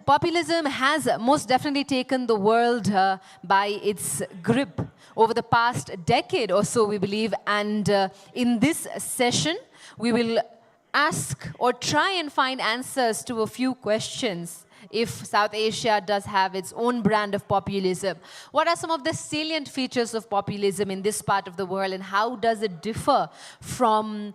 Populism has most definitely taken the world by its grip over the past decade or so, we believe. And in this session, we will ask or try and find answers to a few questions. If South Asia does have its own brand of populism, what are some of the salient features of populism in this part of the world, and how does it differ from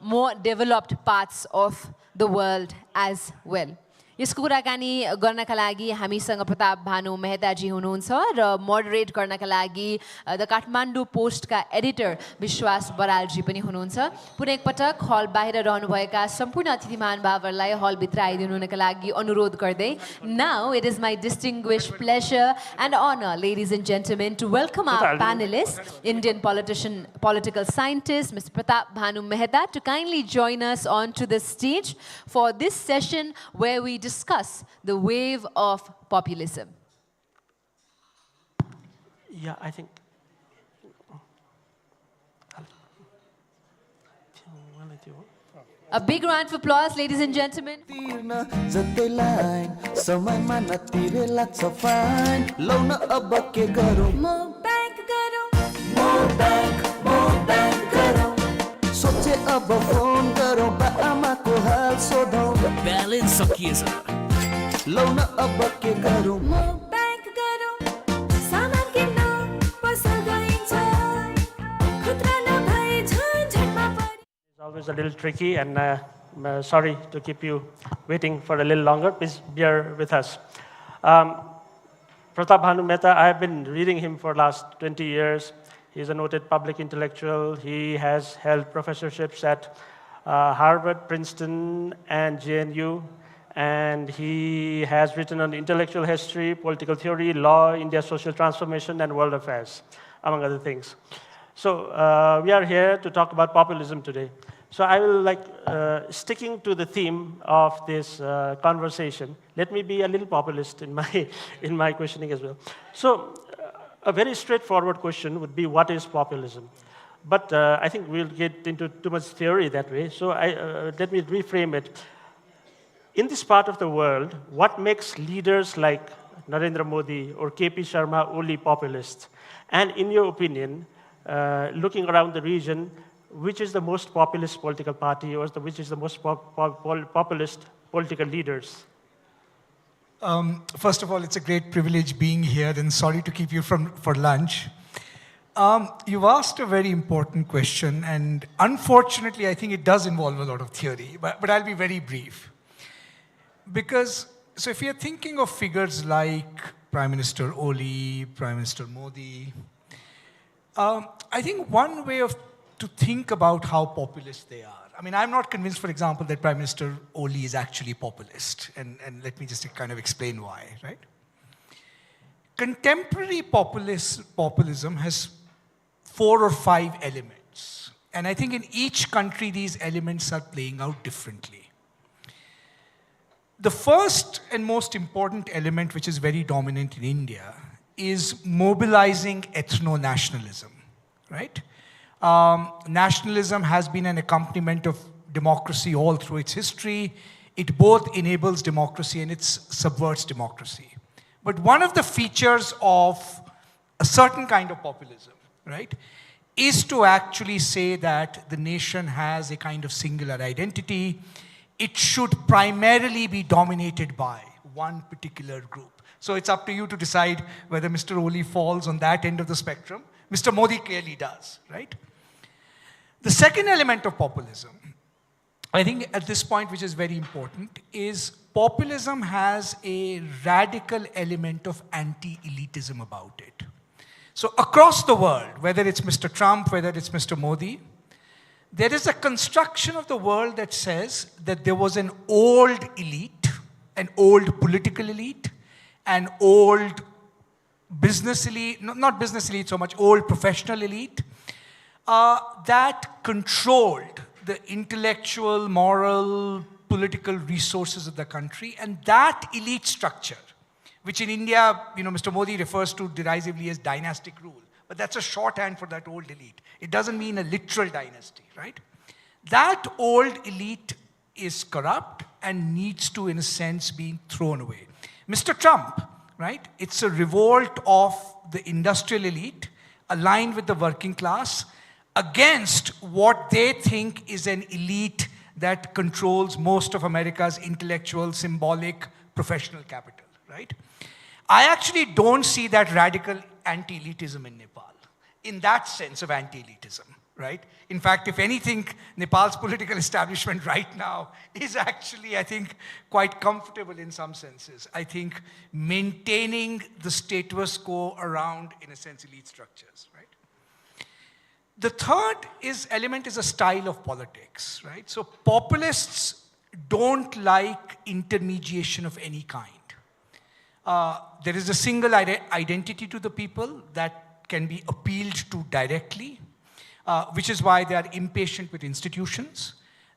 more developed parts of the world as well? यसको कुराकानी गर्नका लागि हामीसँग प्रताप भानु मेहताजी हुनुहुन्छ र moderate गर्नका लागि the Kathmandu पोस्टका editor विश्वास बरालजी पनि हुनुहुन्छ। पुनः एकपटक हल बाहिर रहनुभएका सम्पूर्ण अतिथि महानुभावहरूलाई हलभित्र आइदिनुका लागि अनुरोध गर्दै Now it is my distinguished pleasure and honor, ladies and gentlemen, to welcome our panelists, Indian political scientist Mr. Pratap Bhanu Mehta, to kindly join us onto the stage for this session where we discuss the wave of populism. Yeah, I think. A big round of applause, ladies and gentlemen. Balance सकिएछ लौन अब के गरौँ म bank गरौँ सामान किन्नु पसल गइन्छ खुद्रा नभए झन्झटमा परि It's always a little tricky, and sorry to keep you waiting for a little longer. Please bear with us. Pratap Bhanu Mehta, I have been reading him for the last 20 years. He is a noted public intellectual. He has held professorships at Harvard, Princeton, and JNU. And he has written on intellectual history, political theory, law, India's social transformation, and world affairs, among other things. So we are here to talk about populism today. So I will sticking to the theme of this conversation. Let me be a little populist in my questioning as well. So a very straightforward question would be, what is populism? But I think we'll get into too much theory that way. So let me reframe it. In this part of the world, what makes leaders like Narendra Modi or KP Sharma Oli populists? And in your opinion, looking around the region, which is the most populist political party, or which is the most populist political leaders? First of all, it's a great privilege being here, and sorry to keep you for lunch. You've asked a very important question, and unfortunately, I think it does involve a lot of theory, but I'll be very brief. Because, so if you're thinking of figures like Prime Minister Oli, Prime Minister Modi, I think one way to think about how populist they are. I mean, I'm not convinced, for example, that Prime Minister Oli is actually populist, and let me just kind of explain why, right? Contemporary populism has 4 or 5 elements, and I think in each country these elements are playing out differently. The first and most important element, which is very dominant in India, is mobilizing ethno-nationalism, right? Nationalism has been an accompaniment of democracy all through its history. It both enables democracy and it subverts democracy. But one of the features of a certain kind of populism, right, is to actually say that the nation has a kind of singular identity. It should primarily be dominated by one particular group. So it's up to you to decide whether Mr. Oli falls on that end of the spectrum. Mr. Modi clearly does, right? The second element of populism, I think at this point, which is very important, is populism has a radical element of anti-elitism about it. So across the world, whether it's Mr. Trump, whether it's Mr. Modi, there is a construction of the world that says that there was an old elite, an old political elite, an old business elite, not business elite so much, old professional elite, that controlled the intellectual, moral, political resources of the country. And that elite structure, which in India, Mr. Modi refers to derisively as dynastic rule, but that's a shorthand for that old elite. It doesn't mean a literal dynasty, right? That old elite is corrupt and needs to, in a sense, be thrown away. Mr. Trump, right? It's a revolt of the industrial elite aligned with the working class against what they think is an elite that controls most of America's intellectual, symbolic, professional capital, right? I actually don't see that radical anti-elitism in Nepal, in that sense of anti-elitism, right? In fact, if anything, Nepal's political establishment right now is actually, I think, quite comfortable in some senses. I think maintaining the status quo around, in a sense, elite structures, right? The third element is a style of politics, right? So populists don't like intermediation of any kind. There is a single identity to the people that can be appealed to directly, which is why they are impatient with institutions.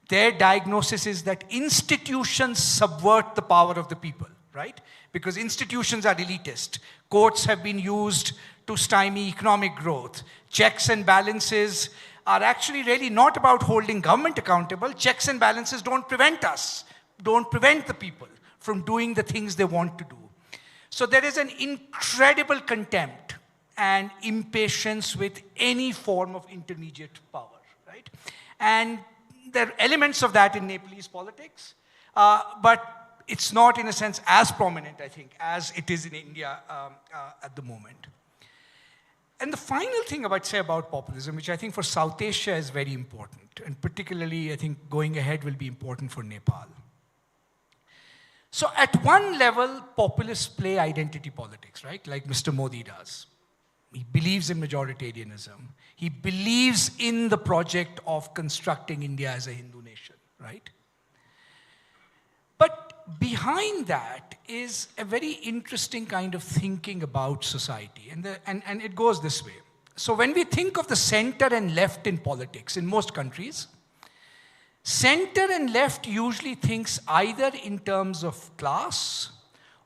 Their diagnosis is that institutions subvert the power of the people, right? Because institutions are elitist. Courts have been used to stymie economic growth. Checks and balances are actually really not about holding government accountable. Checks and balances don't prevent the people from doing the things they want to do. So there is an incredible contempt and impatience with any form of intermediate power, right? And there are elements of that in Nepalese politics, but it's not, in a sense, as prominent, I think, as it is in India at the moment. And the final thing I would say about populism, which I think for South Asia is very important, and particularly I think going ahead will be important for Nepal. So at one level, populists play identity politics, right? Like Mr. Modi does. He believes in majoritarianism. He believes in the project of constructing India as a Hindu nation, right? But behind that is a very interesting kind of thinking about society. And it goes this way. So when we think of the center and left in politics in most countries, center and left usually thinks either in terms of class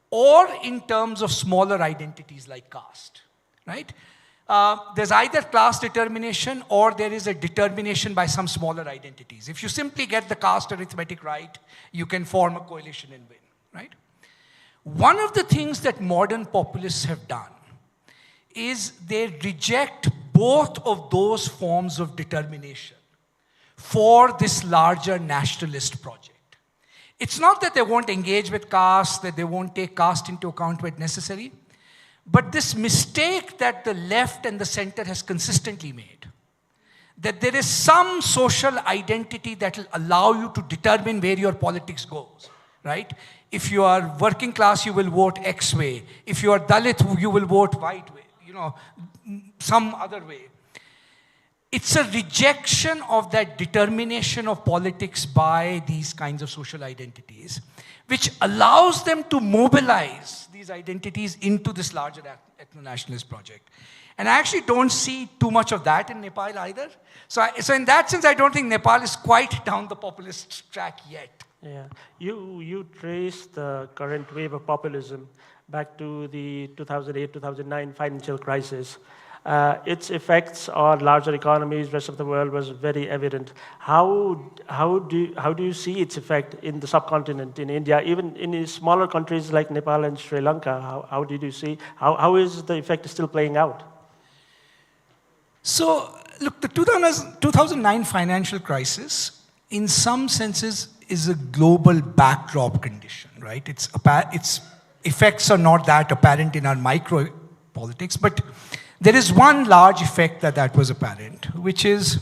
or in terms of smaller identities like caste, right? There's either class determination or there is a determination by some smaller identities. If you simply get the caste arithmetic right, you can form a coalition and win, right? One of the things that modern populists have done is they reject both of those forms of determination for this larger nationalist project. It's not that they won't engage with caste, that they won't take caste into account when necessary, but this mistake that the left and the center has consistently made, that there is some social identity that will allow you to determine where your politics goes, right? If you are working class, you will vote X way. If you are Dalit, you will vote Y way, some other way. It's a rejection of that determination of politics by these kinds of social identities, which allows them to mobilize these identities into this larger ethno-nationalist project. And I actually don't see too much of that in Nepal either. So in that sense, I don't think Nepal is quite down the populist track yet. Yeah, you trace the current wave of populism back to the 2008-2009 financial crisis. Its effects on larger economies, rest of the world, was very evident. How do you see its effect in the subcontinent, in India, even in smaller countries like Nepal and Sri Lanka? How did you see? How is the effect still playing out? So, look, the 2009 financial crisis, in some senses, is a global backdrop condition, right? Its effects are not that apparent in our micro politics, but there is one large effect that was apparent, which is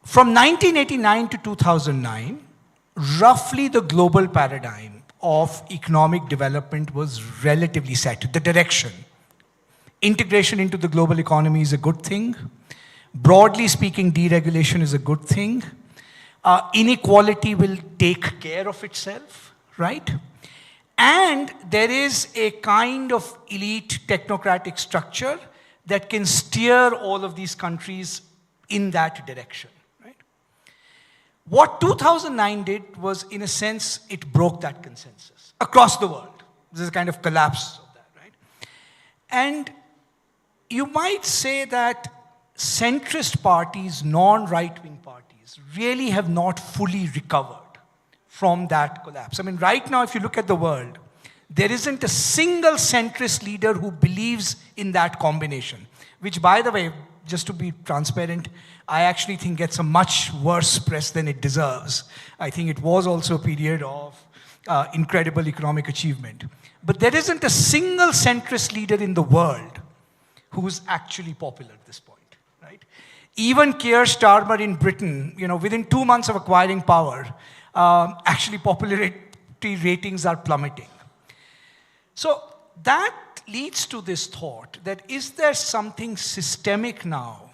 from 1989 to 2009, roughly the global paradigm of economic development was relatively set, the direction. Integration into the global economy is a good thing. Broadly speaking, deregulation is a good thing. Inequality will take care of itself, right? And there is a kind of elite technocratic structure that can steer all of these countries in that direction, right? What 2009 did was, in a sense, it broke that consensus across the world. There's a kind of collapse of that, right? And you might say that centrist parties, non-right-wing parties, really have not fully recovered from that collapse. I mean, right now, if you look at the world, there isn't a single centrist leader who believes in that combination, which, by the way, just to be transparent, I actually think gets a much worse press than it deserves. I think it was also a period of incredible economic achievement. But there isn't a single centrist leader in the world who's actually popular at this point, right? Even Keir Starmer in Britain, within 2 months of acquiring power, actually popularity ratings are plummeting. So that leads to this thought that is there something systemic now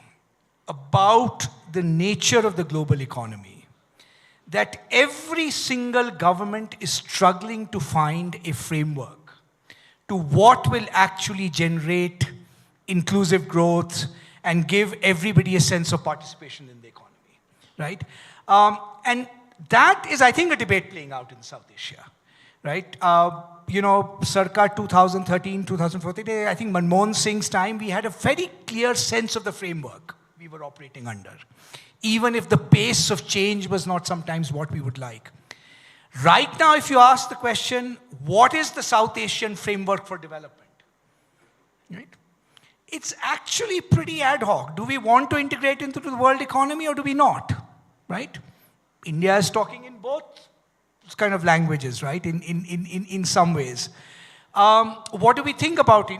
about the nature of the global economy that every single government is struggling to find a framework to what will actually generate inclusive growth and give everybody a sense of participation in the economy, right? And that is, I think, a debate playing out in South Asia, right? Circa 2013, 2014, I think Manmohan Singh's time, we had a very clear sense of the framework we were operating under, even if the pace of change was not sometimes what we would like. Right now, if you ask the question, what is the South Asian framework for development? Right? It's actually pretty ad hoc. Do we want to integrate into the world economy or do we not? Right? India is talking in both kind of languages, right? In some ways. What do we think about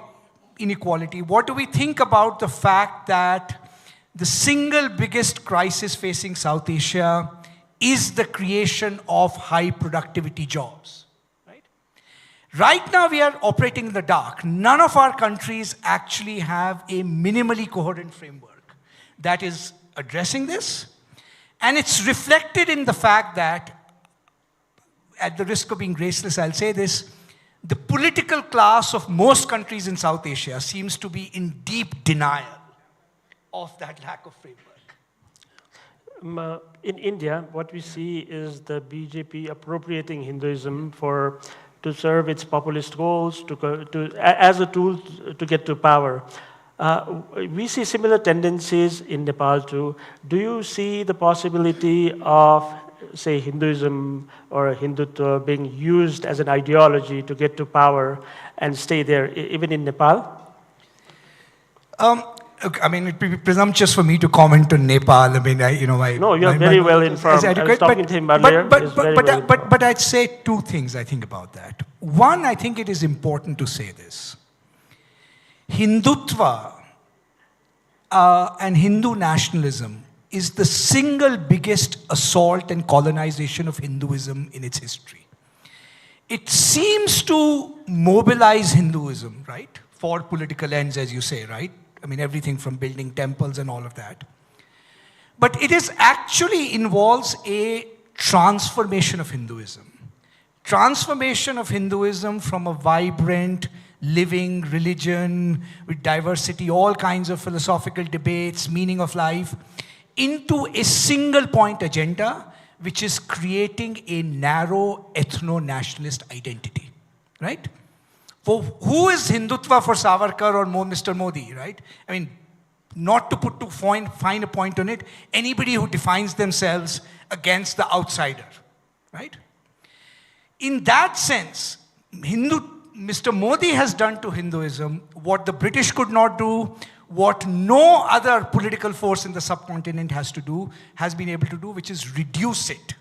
inequality? What do we think about the fact that the single biggest crisis facing South Asia is the creation of high productivity jobs? Right now, we are operating in the dark. None of our countries actually have a minimally coherent framework that is addressing this. And it's reflected in the fact that, at the risk of being graceless, I'll say this, the political class of most countries in South Asia seems to be in deep denial of that lack of framework. In India, what we see is the BJP appropriating Hinduism to serve its populist goals, as a tool to get to power. We see similar tendencies in Nepal too. Do you see the possibility of, say, Hinduism or Hindutva being used as an ideology to get to power and stay there, even in Nepal? I mean, it would be presumptuous for me to comment on Nepal. I mean, No, you're very well informed. I was talking to him earlier. But I'd say two things, I think, about that. One, I think it is important to say this. Hindutva and Hindu nationalism is the single biggest assault and colonization of Hinduism in its history. It seems to mobilize Hinduism, right, for political ends, as you say, right? I mean, everything from building temples and all of that. But it is actually involves a transformation of Hinduism. Transformation of Hinduism from a vibrant, living religion with diversity, all kinds of philosophical debates, meaning of life, into a single point agenda, which is creating a narrow ethno-nationalist identity, right? For who is Hindutva for Savarkar or Mr. Modi, right? I mean, not to find a point on it, anybody who defines themselves against the outsider, right? In that sense, Mr. Modi has done to Hinduism what the British could not do, what no other political force in the subcontinent has been able to do, which is reduce it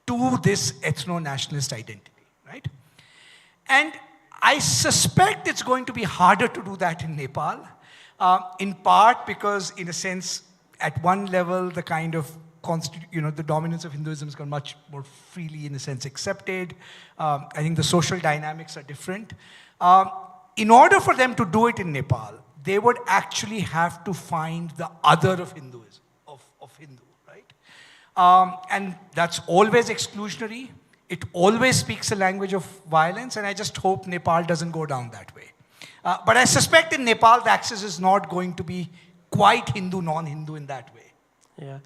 to this ethno-nationalist identity, right? And I suspect it's going to be harder to do that in Nepal, in part because, in a sense, at one level, the kind of the dominance of Hinduism has gone much more freely, in a sense, accepted. I think the social dynamics are different. In order for them to do it in Nepal, they would actually have to find the other of Hinduism, of Hindu, right? And that's always exclusionary. It always speaks a language of violence, and I just hope Nepal doesn't go down that way. But I suspect in Nepal, the axis is not going to be quite Hindu, non-Hindu in that way. Yeah.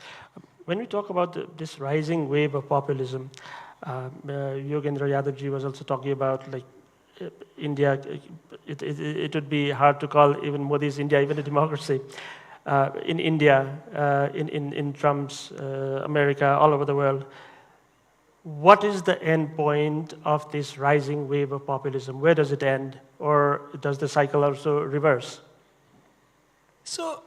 When we talk about this rising wave of populism, Yogendra Yadavji was also talking about India. It would be hard to call even Modi's India even a democracy. In India, in Trump's America, all over the world. what is the end point of this rising wave of populism? Where does it end? Or does the cycle also reverse? So,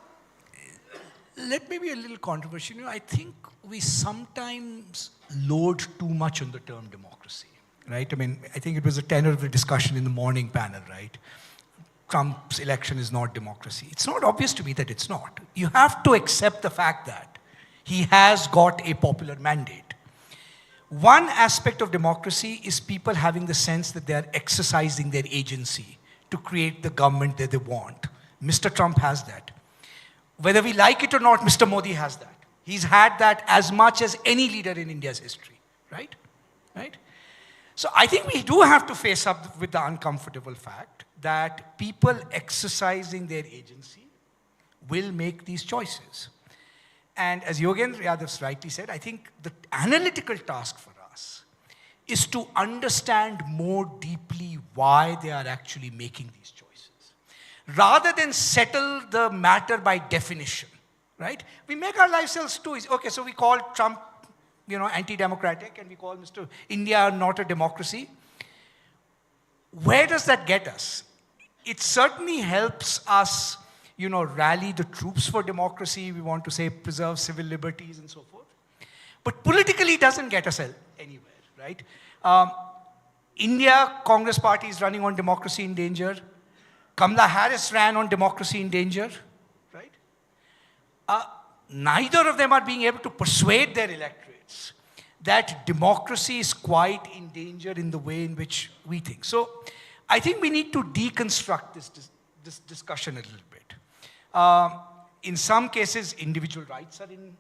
let me be a little controversial. I think we sometimes load too much on the term democracy, right? I mean, I think it was a tenor of the discussion in the morning panel, right? Trump's election is not democracy. It's not obvious to me that it's not. You have to accept the fact that he has got a popular mandate. One aspect of democracy is people having the sense that they are exercising their agency to create the government that they want. Mr. Trump has that. Whether we like it or not, Mr. Modi has that. He's had that as much as any leader in India's history, right? Right? So I think we do have to face up with the uncomfortable fact that people exercising their agency will make these choices. And as Yogendra Yadav rightly said, I think the analytical task for us is to understand more deeply why they are actually making these choices, rather than settle the matter by definition, right? We make our lifestyles too easy. Okay, so we call Trump, anti-democratic, and we call Mr. India not a democracy. Where does that get us? It certainly helps us rally the troops for democracy. We want to say preserve civil liberties and so forth. But politically it doesn't get us anywhere, right? India, Congress party is running on democracy in danger. Kamala Harris ran on democracy in danger, right? Neither of them are being able to persuade their electorates that democracy is quite in danger in the way in which we think. So I think we need to deconstruct this discussion a little bit. In some cases, individual rights are in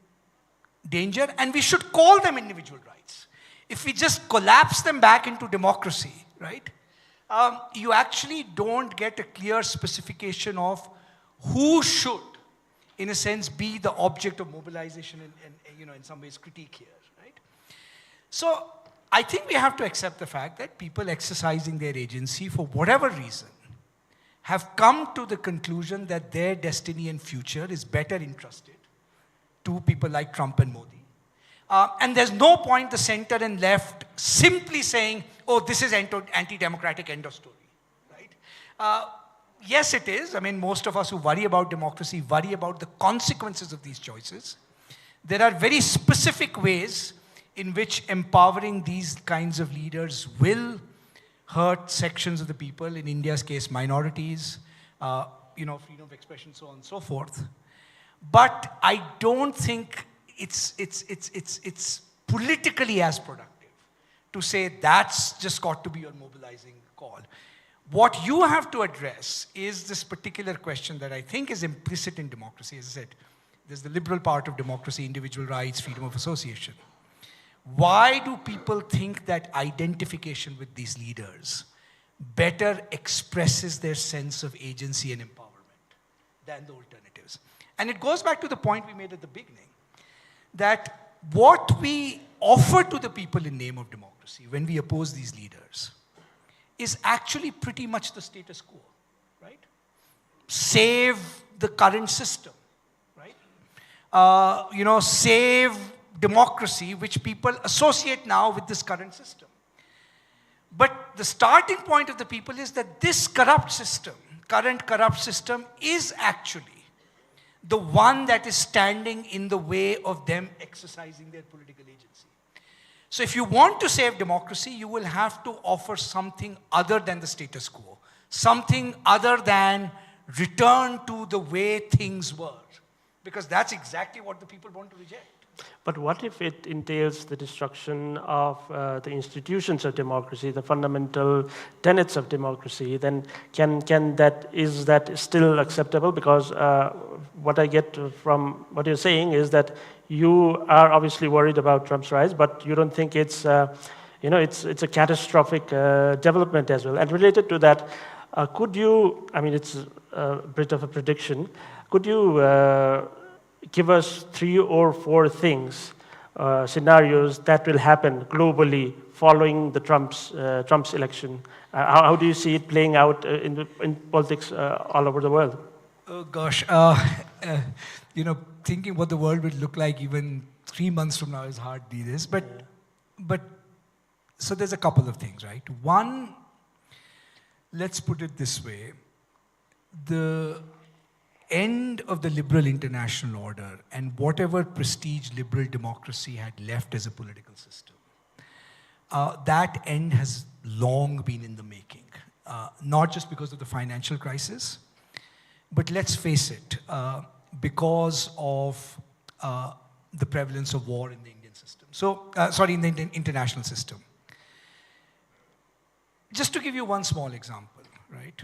danger, and we should call them individual rights. If we just collapse them back into democracy, right, you actually don't get a clear specification of who should, in a sense, be the object of mobilization and in some ways critique here, right? So I think we have to accept the fact that people exercising their agency for whatever reason have come to the conclusion that their destiny and future is better entrusted to people like Trump and Modi. And there's no point the center and left simply saying, oh, this is anti-democratic, end of story, right? Yes, it is. I mean, most of us who worry about democracy worry about the consequences of these choices. There are very specific ways in which empowering these kinds of leaders will hurt sections of the people, in India's case, minorities, freedom of expression, so on and so forth. But I don't think it's politically as productive to say that's just got to be your mobilizing call. What you have to address is this particular question that I think is implicit in democracy. As I said, there's the liberal part of democracy, individual rights, freedom of association. Why do people think that identification with these leaders better expresses their sense of agency and empowerment than the alternatives? And it goes back to the point we made at the beginning, that what we offer to the people in name of democracy when we oppose these leaders is actually pretty much the status quo, right? Save the current system, right? Save democracy, which people associate now with this current system. But the starting point of the people is that this current corrupt system is actually the one that is standing in the way of them exercising their political agency. So if you want to save democracy, you will have to offer something other than the status quo, something other than return to the way things were, because that's exactly what the people want to reject. But what if it entails the destruction of the institutions of democracy, the fundamental tenets of democracy? Then is that still acceptable? Because what I get from what you're saying is that you are obviously worried about Trump's rise, but you don't think it's it's a catastrophic development as well. And related to that, could you? I mean, it's a bit of a prediction. Could you give us 3 or 4 things, scenarios that will happen globally following the Trump's election? How do you see it playing out in politics all over the world? Oh gosh, thinking what the world would look like even 3 months from now is hard these days. But So there's a couple of things, right? One, let's put it this way. The end of the liberal international order and whatever prestige liberal democracy had left as a political system, that end has long been in the making. Not just because of the financial crisis, but let's face it, because of the prevalence of war in the Indian system. So, in the international system. Just to give you one small example, right?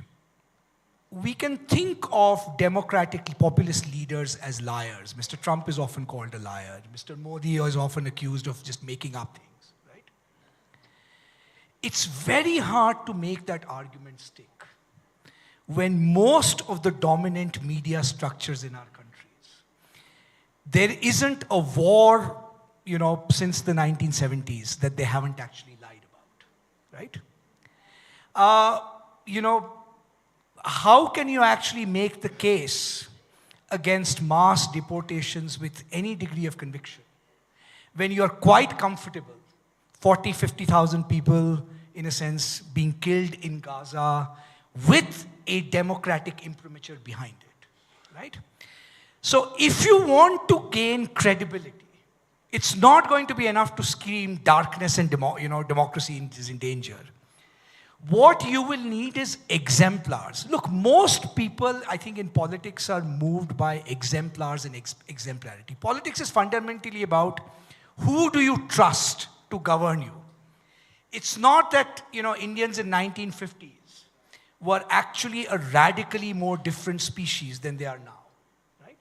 We can think of democratic populist leaders as liars. Mr. Trump is often called a liar. Mr. Modi is often accused of just making up things, right? It's very hard to make that argument stick when most of the dominant media structures in our countries, there isn't a war, since the 1970s that they haven't actually lied about, right? How can you actually make the case against mass deportations with any degree of conviction when you're quite comfortable, 40, 50,000 people, in a sense, being killed in Gaza with a democratic imprimatur behind it, right? So if you want to gain credibility, it's not going to be enough to scream darkness and democracy is in danger. What you will need is exemplars. Look, most people, I think, in politics are moved by exemplars and exemplarity. Politics is fundamentally about who do you trust to govern you. It's not that, Indians in 1950s were actually a radically more different species than they are now, right?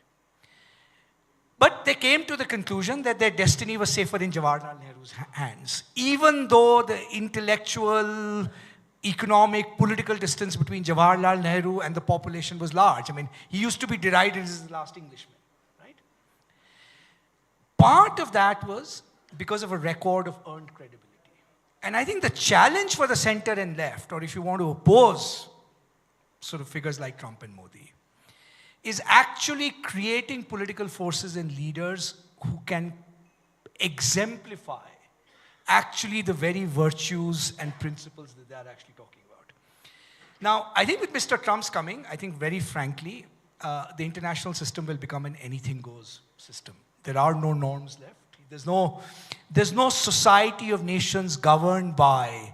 But they came to the conclusion that their destiny was safer in Jawaharlal Nehru's hands, even though the intellectual, economic, political distance between Jawaharlal Nehru and the population was large. I mean, he used to be derided as the last Englishman, right? Part of that was because of a record of earned credibility. And I think the challenge for the center and left, or if you want to oppose sort of figures like Trump and Modi, is actually creating political forces and leaders who can exemplify actually the very virtues and principles that they're actually talking about. Now, I think with Mr. Trump's coming, I think very frankly, the international system will become an anything goes system. There are no norms left. There's no society of nations governed by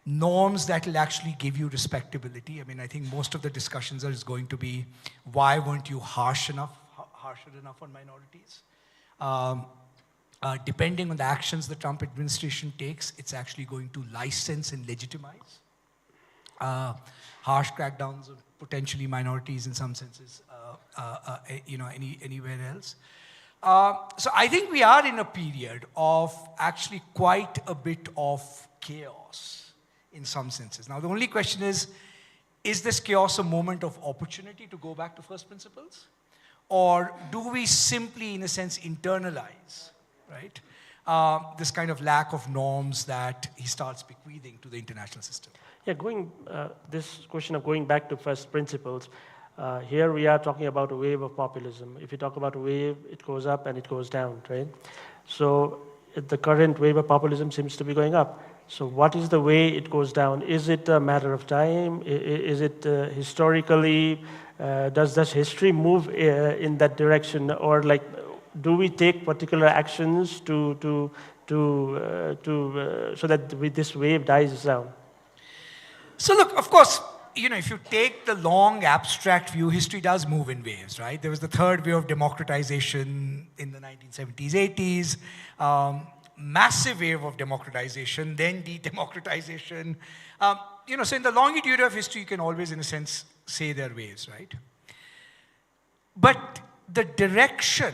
norms that will actually give you respectability. I mean, I think most of the discussions is going to be, why weren't you harsher enough on minorities? Depending on the actions the Trump administration takes, it's actually going to license and legitimize harsh crackdowns on potentially minorities in some senses, anywhere else. So I think we are in a period of actually quite a bit of chaos in some senses. Now the only question is this chaos a moment of opportunity to go back to first principles? Or do we simply, in a sense, internalize, right, this kind of lack of norms that he starts bequeathing to the international system? Yeah, this question of going back to first principles, here we are talking about a wave of populism. If you talk about a wave, it goes up and it goes down, right? So the current wave of populism seems to be going up. So what is the way it goes down? Is it a matter of time? Is it historically, does history move in that direction? Or like, do we take particular actions so that this wave dies down? So look, of course, if you take the long abstract view, history does move in waves, right? There was the third wave of democratization in the 1970s, 80s, massive wave of democratization, then de-democratization. So in the longitude of history, you can always, in a sense, say there are waves, right? But the direction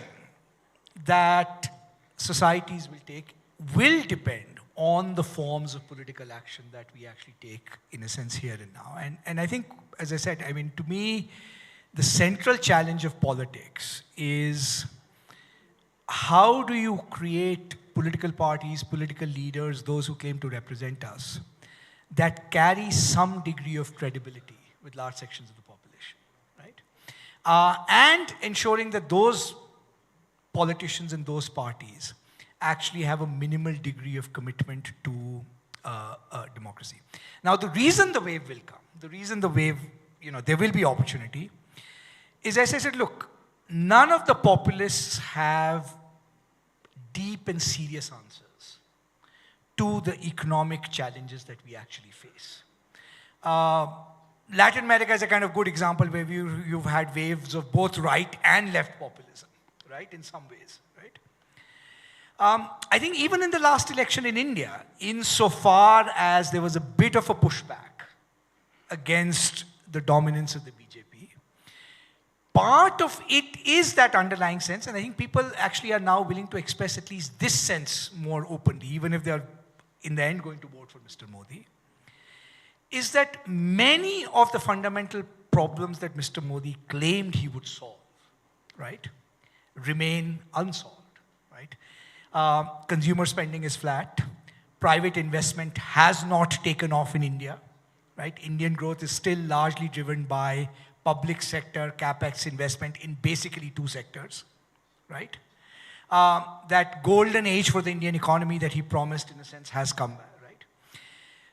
that societies will take will depend on the forms of political action that we actually take, in a sense, here and now. And I think, as I said, I mean, to me, the central challenge of politics is how do you create political parties, political leaders, those who claim to represent us, that carry some degree of credibility with large sections of the population, right? And ensuring that those politicians and those parties actually have a minimal degree of commitment to democracy. Now, the reason the wave will come, the reason the wave, there will be opportunity, is as I said, look, none of the populists have deep and serious answers to the economic challenges that we actually face. Latin America is a kind of good example where you've had waves of both right and left populism, right, in some ways, right? I think even in the last election in India, insofar as there was a bit of a pushback against the dominance of the BJP, part of it is that underlying sense, and I think people actually are now willing to express at least this sense more openly, even if they're in the end going to vote for Mr. Modi, is that many of the fundamental problems that Mr. Modi claimed he would solve, right, remain unsolved, right? Consumer spending is flat. Private investment has not taken off in India, right? Indian growth is still largely driven by public sector capex investment in basically two sectors, right? That golden age for the Indian economy that he promised, in a sense, has come back, right?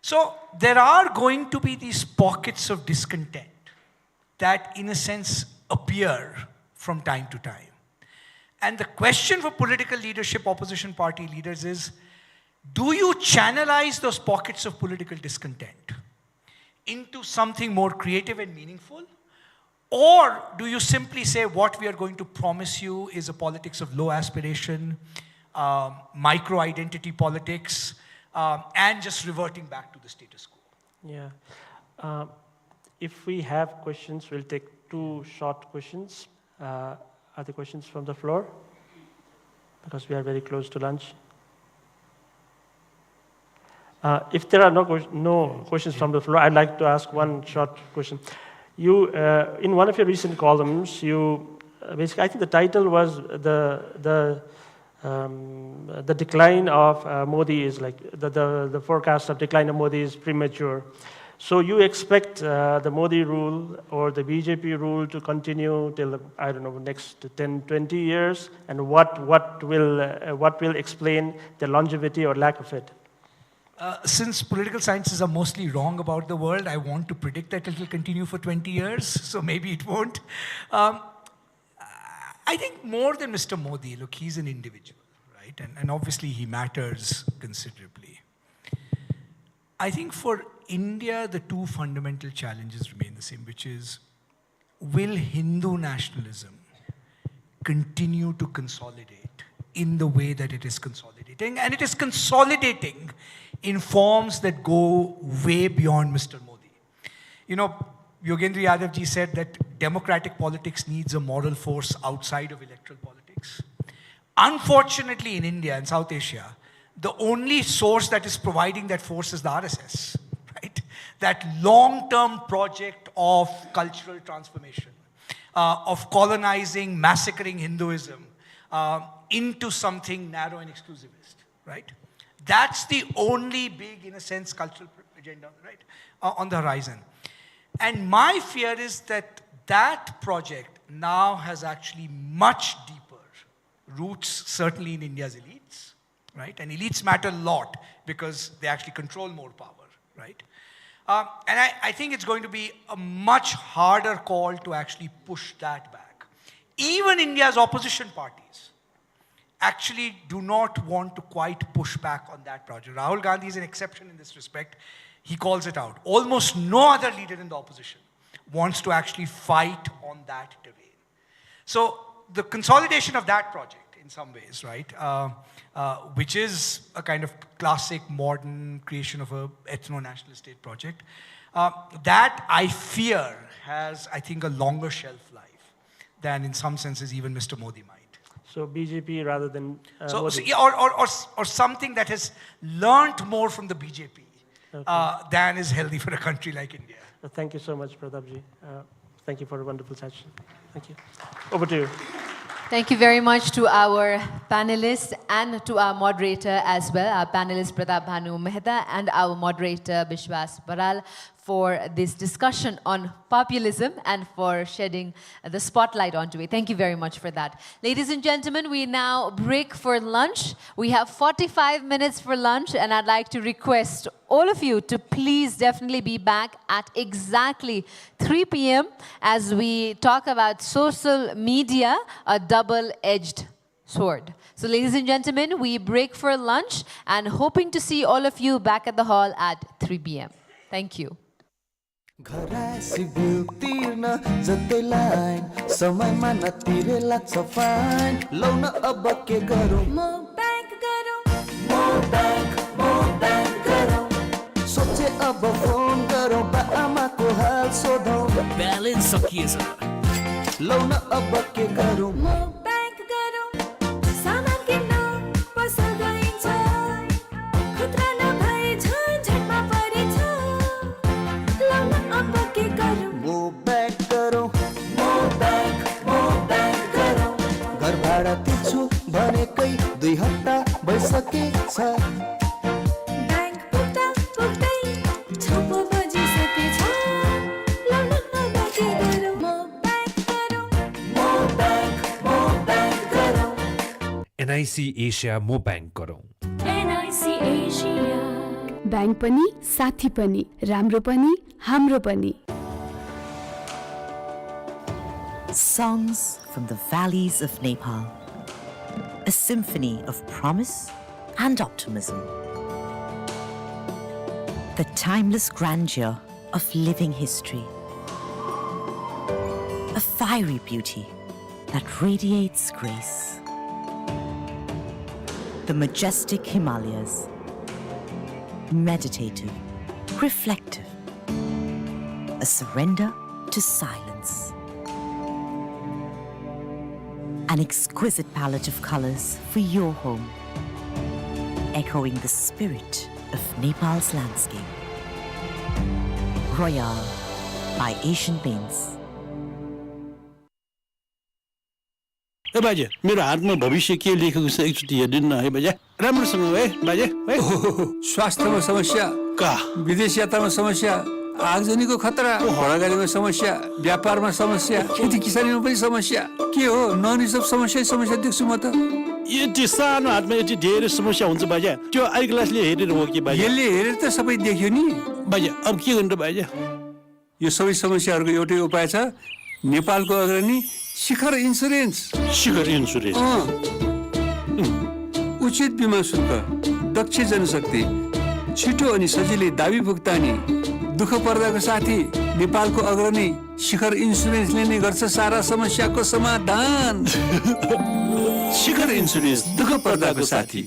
So there are going to be these pockets of discontent that, in a sense, appear from time to time. And the question for political leadership, opposition party leaders is, do you channelize those pockets of political discontent into something more creative and meaningful? Or do you simply say what we are going to promise you is a politics of low aspiration, micro-identity politics, and just reverting back to the status quo? Yeah. If we have questions, we'll take two short questions. Are there questions from the floor? Because we are very close to lunch. If there are no questions from the floor, I'd like to ask one short question. You, in one of your recent columns, you basically, I think the title was the decline of Modi is like the forecast of decline of Modi is premature. So you expect the Modi rule or the BJP rule to continue till, I don't know, next 10, 20 years? And what will explain the longevity or lack of it? Since political sciences are mostly wrong about the world, I want to predict that it will continue for 20 years, so maybe it won't. I think more than Mr. Modi, look, he's an individual, right? And obviously he matters considerably. I think for India, the two fundamental challenges remain the same, which is, will Hindu nationalism continue to consolidate in the way that it is consolidating? And it is consolidating in forms that go way beyond Mr. Modi. You know, Yogendra Yadav ji said that democratic politics needs a moral force outside of electoral politics. Unfortunately, in India and South Asia, the only source that is providing that force is the RSS, right? That long-term project of cultural transformation, of colonizing, massacring Hinduism into something narrow and exclusivist, right? That's the only big, in a sense, cultural agenda, right, on the horizon. And my fear is that that project now has actually much deeper roots, certainly in India's elites, right? And elites matter a lot because they actually control more power, right? And I think it's going to be a much harder call to actually push that back. Even India's opposition parties actually do not want to quite push back on that project. Rahul Gandhi is an exception in this respect. He calls it out. Almost no other leader in the opposition wants to actually fight on that terrain. So the consolidation of that project, in some ways, right, which is a kind of classic modern creation of a ethno-nationalist state project, that I fear has, I think, a longer shelf life than in some senses even Mr. Modi might. So BJP rather than Modi. Or something that has learnt more from the BJP than is healthy for a country like India. Thank you so much, Pratapji. Thank you for a wonderful session. Thank you. Over to you. Thank you very much to our panelists and to our moderator as well, our panelists Pratap, Bhanu, Mehta, and our moderator Biswas, Baral, for this discussion on populism and for shedding the spotlight onto it. Thank you very much for that. Ladies and gentlemen, we now break for lunch. We have 45 minutes for lunch, and I'd like to request all of you to please definitely be back at exactly 3 p.m. as we talk about social media, a double-edged sword. So ladies and gentlemen, we break for lunch and hoping to see all of you back at the hall at 3 p.m. Thank you. घरासी bill तिर्न जतै line समयमा नतिरे लाग्छ fine लौ न अब के गरौँ म bank गरौँ म ब्याङ्क गरौँ सोचे अब फोन गरौँ बा आमाको हाल सोधौँ ब्यालेन्स सकिएछ लौ न अब के गरौँ म ब्याङ्क गरौँ सामान किन्न पसल गइन्छ खुद्रा नभए झन्झटमा परिन्छ लौ न अब के गरौँ म ब्याङ्क गरौँ म ब्याङ्क गरौँ घर भाडा तिर्छु भनेकै 2 हप्ता भइसकेछ ब्याङ्क पुग्दा पुग्दै 6 बजिसकेछ लौ न अब के गरौँ म ब्याङ्क गरौँ एनआइसी एसिया मो ब्याङ्क गरौँ एनआइसी एसिया ब्याङ्क पनि साथी पनि राम्रो पनि हाम्रो पनि Songs from the valleys of Nepal, a symphony of promise and optimism. The timeless grandeur of living history, a fiery beauty that radiates grace. The majestic Himalayas, meditative, reflective, a surrender to silence. An exquisite palette of colors for your home, echoing the spirit of Nepal's landscape. Royal by Asian Paints. ए बाजे मेरो हातमा भविष्य के लेखेको छ एकचोटि हेर्दिनु न है बाजे राम्रोसँग है बाजे है स्वास्थ्यमा समस्या का विदेश यात्रामा समस्या आगजनीको खतरा हडागाडीमा समस्या व्यापारमा समस्या खेती किसानीमा पनि समस्या के हो नन सब समस्या देख्छु म त यति सानो हातमा यति धेरै समस्या हुन्छ बाजे त्यो आई ग्लासले हेरेर हो कि बाजे यसले हेरेर त सबै देख्यो नि बाजे अब के गर्नु बाजे यो सबै समस्याहरूको एउटै उपाय छ नेपालको अग्रणी शिखर इन्स्योरेन्स उचित बिमा शुल्क दक्ष जनशक्ति छिटो अनि सजिलै दाबी भुक्तानी दुःख पर्दाको साथी नेपालको अग्रणी शिखर इन्स्योरेन्सले नै गर्छ सारा समस्याको समाधान शिखर इन्स्योरेन्स दुःख पर्दाको साथी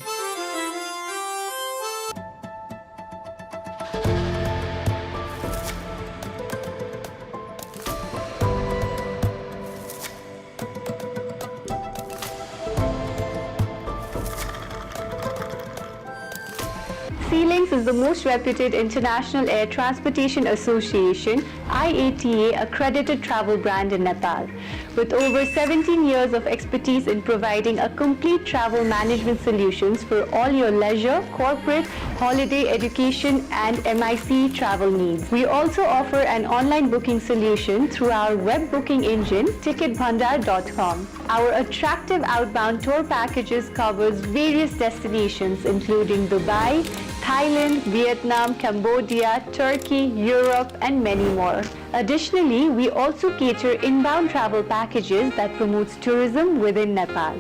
SeaLinks is the most reputed international air transportation association, IATA accredited travel brand in Nepal. With over 17 years of expertise in providing a complete travel management solutions for all your leisure, corporate, holiday, education and MIC travel needs. We also offer an online booking solution through our web booking engine, ticketbhandar.com. Our attractive outbound tour packages covers various destinations including Dubai, Thailand, Vietnam, Cambodia, Turkey, Europe, and many more. Additionally, we also cater inbound travel packages that promotes tourism within Nepal.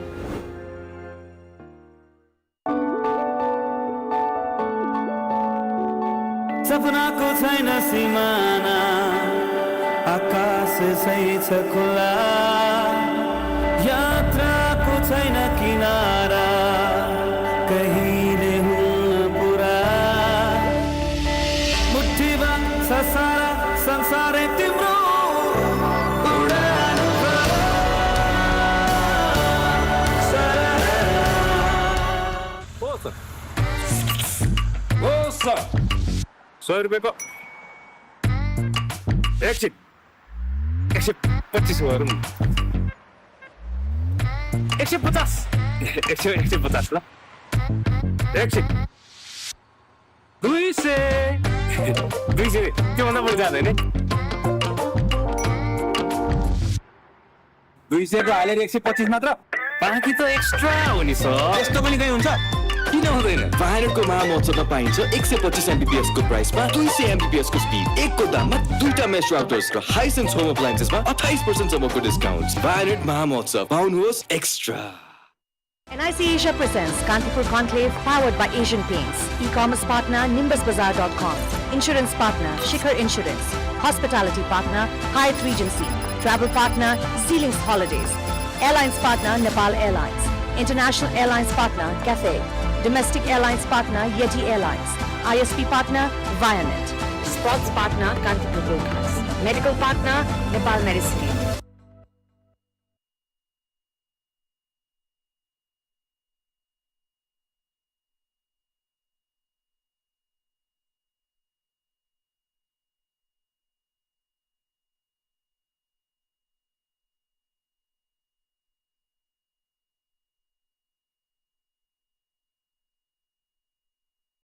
सपनाको छैन सिमाना आकाश सही छ खुला यात्राको छैन किनारा कहिले हुन्न पुरा मुठीमा छ सारा संसारै तिम्रो उडान ओ सर 100 रुपैयाँको एकछिन 125 गरौँ 150 150 ल एकछिन 200 200 त्योभन्दा बढी जाँदैन 200 को हालेर 125 मात्र बाँकी त एक्स्ट्रा हो नि सर यस्तो पनि कहीँ हुन्छ किन हुँदैन भारतको महामहोत्सवमा पाइन्छ 125 एमबीपीएस को प्राइसमा 200 एमबीपीएस को स्पिड एकको दाममा दुईटा मेश राउटर्स र हाइसेन्स होम अप्लायन्सेसमा 28% सम्मको डिस्काउन्ट भारत महामहोत्सव पाउनुहोस् extra NIC Asia presents Kantipur Conclave powered by Asian Paints. E-commerce partner nimbusbazaar.com. Insurance partner Shikhar Insurance. Hospitality partner Hyatt Regency. Travel partner Zealings Holidays. Airlines partner Nepal Airlines. International airlines partner Cathay. Domestic airlines partner Yeti Airlines. ISP partner Vianet. Sports partner Kantipur Conclave. Medical partner Nepal Medicine.